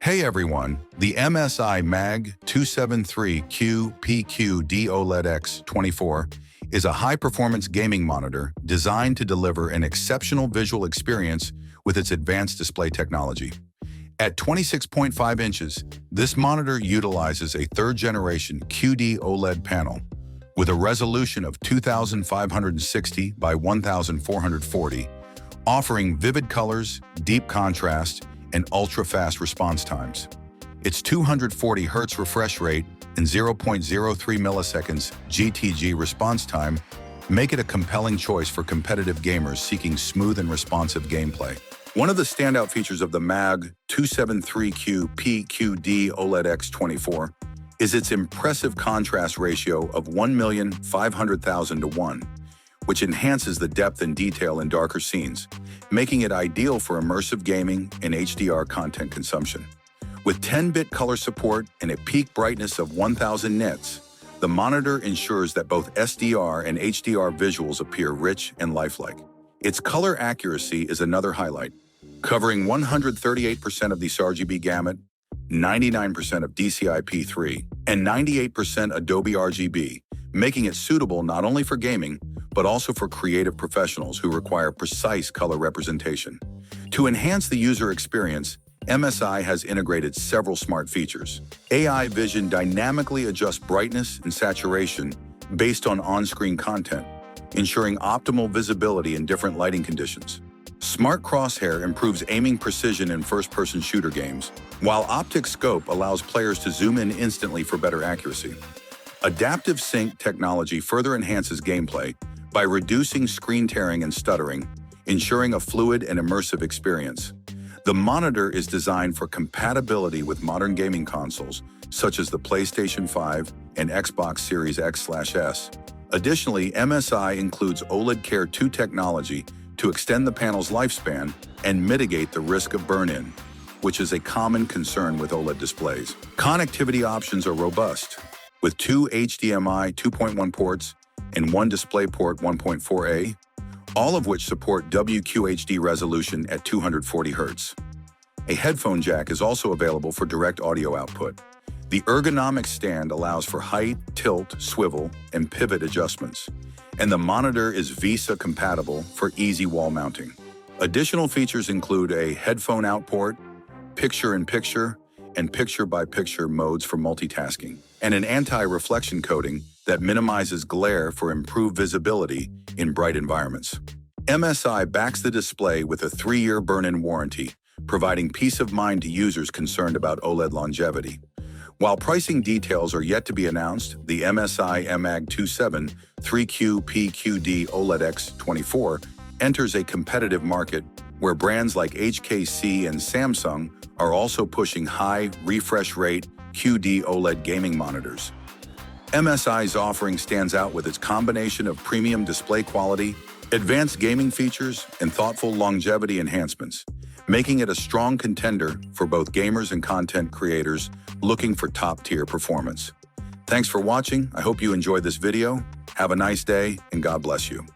Hey everyone, the MSI MAG 273QP QD-OLED X24 is a high-performance gaming monitor designed to deliver an exceptional visual experience with its advanced display technology. At 26.5 inches, this monitor utilizes a third-generation QD-OLED panel with a resolution of 2560 by 1440, offering vivid colors, deep contrast, and ultra-fast response times. Its 240 Hz refresh rate and 0.03 milliseconds GTG response time make it a compelling choice for competitive gamers seeking smooth and responsive gameplay. One of the standout features of the MAG 273QP QD-OLED X24 is its impressive contrast ratio of 1,500,000 to 1, which enhances the depth and detail in darker scenes, making it ideal for immersive gaming and HDR content consumption. With 10-bit color support and a peak brightness of 1000 nits, the monitor ensures that both SDR and HDR visuals appear rich and lifelike. Its color accuracy is another highlight, covering 138% of the sRGB gamut, 99% of DCI-P3, and 98% Adobe RGB, making it suitable not only for gaming, but also for creative professionals who require precise color representation. To enhance the user experience, MSI has integrated several smart features. AI Vision dynamically adjusts brightness and saturation based on on-screen content, ensuring optimal visibility in different lighting conditions. Smart Crosshair improves aiming precision in first-person shooter games, while Optic Scope allows players to zoom in instantly for better accuracy. Adaptive Sync technology further enhances gameplay by reducing screen tearing and stuttering, ensuring a fluid and immersive experience. The monitor is designed for compatibility with modern gaming consoles, such as the PlayStation 5 and Xbox Series X/S. Additionally, MSI includes OLED Care 2 technology to extend the panel's lifespan and mitigate the risk of burn-in, which is a common concern with OLED displays. Connectivity options are robust, with 2 HDMI 2.1 ports and 1 DisplayPort 1.4a, all of which support WQHD resolution at 240 Hz. A headphone jack is also available for direct audio output. The ergonomic stand allows for height, tilt, swivel, and pivot adjustments, and the monitor is VESA compatible for easy wall mounting. Additional features include a headphone out port, picture-in-picture, and picture-by-picture modes for multitasking, and an anti-reflection coating that minimizes glare for improved visibility in bright environments. MSI backs the display with a 3-year burn-in warranty, providing peace of mind to users concerned about OLED longevity. While pricing details are yet to be announced, the MSI MAG 273QP QD-OLED X24 enters a competitive market where brands like HKC and Samsung are also pushing high refresh rate QD OLED gaming monitors. MSI's offering stands out with its combination of premium display quality, advanced gaming features, and thoughtful longevity enhancements, making it a strong contender for both gamers and content creators looking for top-tier performance. Thanks for watching. I hope you enjoyed this video. Have a nice day, and God bless you.